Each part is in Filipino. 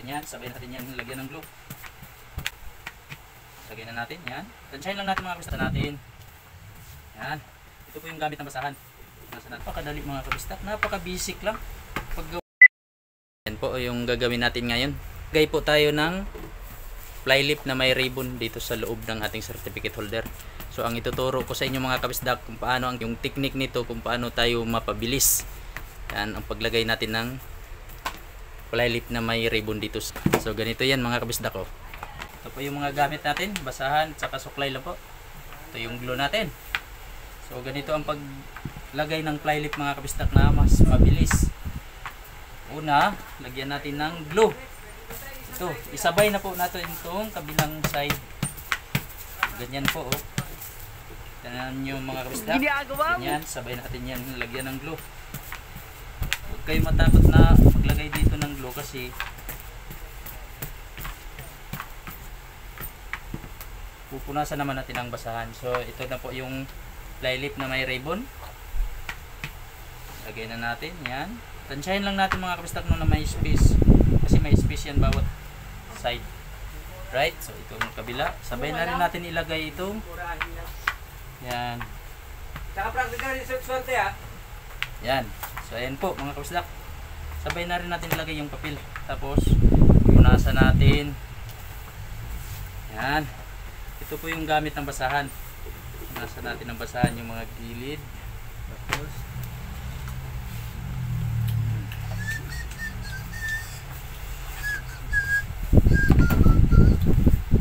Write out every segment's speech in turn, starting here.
Ganyan, sabay natin yan lagyan ng glue. Lagyan na natin, yan. Tansyahin lang natin mga kabistak natin. Yan. Ito po yung gamit ng basahan. Napakadali mga kabistak. Napaka-basic lang. Paggawa. Yan po yung gagawin natin ngayon. Gay po tayo ng fly lip na may ribbon dito sa loob ng ating certificate holder. So ang ituturo ko sa inyo mga kabistak kung paano yung technique nito, kung paano tayo mapabilis. Yan ang paglagay natin ng fly lip na may ribbon dito. So ganito yan mga kabistak ko. Ito po yung mga gamit natin, basahan at saka suklay lang po. Ito yung glue natin. So ganito ang paglagay ng fly lip mga kabistak na mas mabilis. Una, lagyan natin ng glue. Ito, isabay na po natin itong kabilang side. Ganyan po oh. Ganyan yung mga kabistak. Ganyan, sabay natin yan lagyan ng glue. Huwag kayo matakot na maglagay dito ng glue kasi pupunasan naman natin ang basahan. So ito na po yung fly lip na may ribbon. Lagay na natin yan. Tansyahin lang natin mga kabistak na may space kasi may space yan bawat side. Right? So itong kabila, sabay na rin natin ilagay itong yan. Yan. So ayan po mga kabistak. Sabay na rin natin ilagay yung papel. Tapos punasan natin. Yan. Ito po yung gamit ng basahan. Nasa natin ang basahan yung mga gilid. Tapos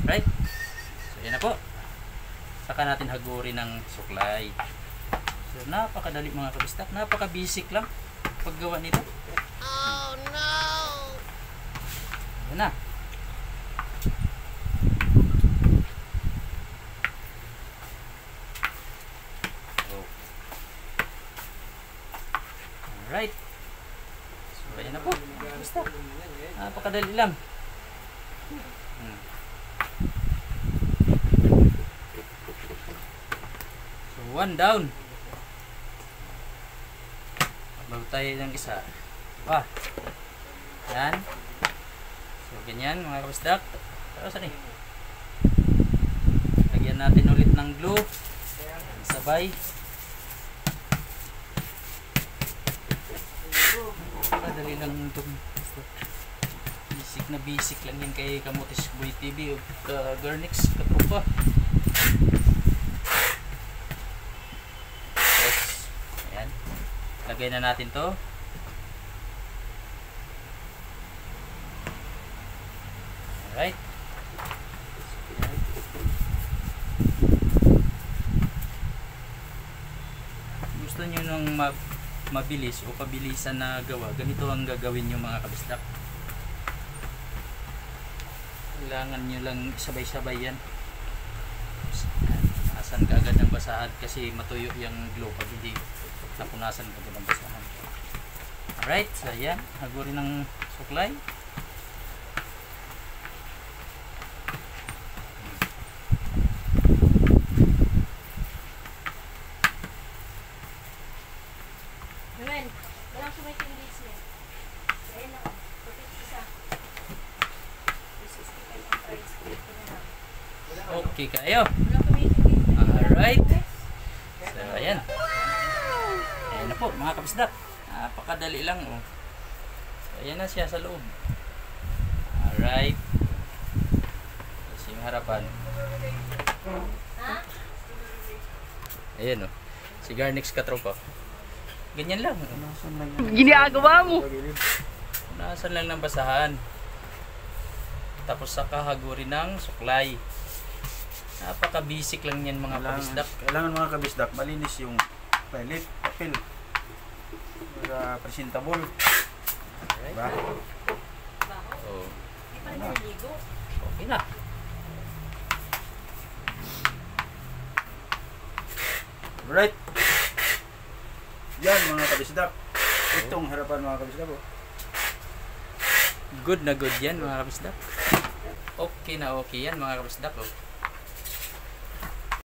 right? So yan na po. Saka natin hagurin ng suklay. So napakadali mga kabistak. Napaka-basic lang paggawa nito. Oh no! Yan na. Right. So ayan na po. Basta. Napakadali lang. So one down. Bago tayo ng isa. Yan. So ganyan mga kabistak. Tapos ano eh. Lagyan natin ulit ng glue. Sabay. Dali lang ito. Basic lang yan kay Kamutis Boy TV o Garnix Katropa. Tapos ayan, lagay na natin to. Alright. Gusto nyo nung mabilis o pabilisan na gawa, ganito ang gagawin nyo mga kabistak. Kailangan nyo lang sabay-sabay yan. Asan ka agad ng basahan kasi matuyo yung glue pag hindi napunasan ka agad ng basahan. Alright, so yan, hagurin ng suklay. Okay kayo. Alright. So ayan. Ayan na po mga kabisdak. Napakadali lang oh. So ayan na siya sa loob. Alright. Tapos yung harapan. Ayan oh. Si Garnix Katropa. Ganyan lang. Ginagawa mo. Punasan lang ng basahan. Tapos saka hagurin ng suklay. Napaka-basic lang yan mga kabisdak. Kailangan mga kabisdak, malinis yung palette, papel. Para presentable. Alright. Diba? Oh. Okay na. Alright. Yan mga kabisdak. Itong harapan mga kabisdak. Good na good yan mga kabisdak. Okay na okay yan mga kabisdak.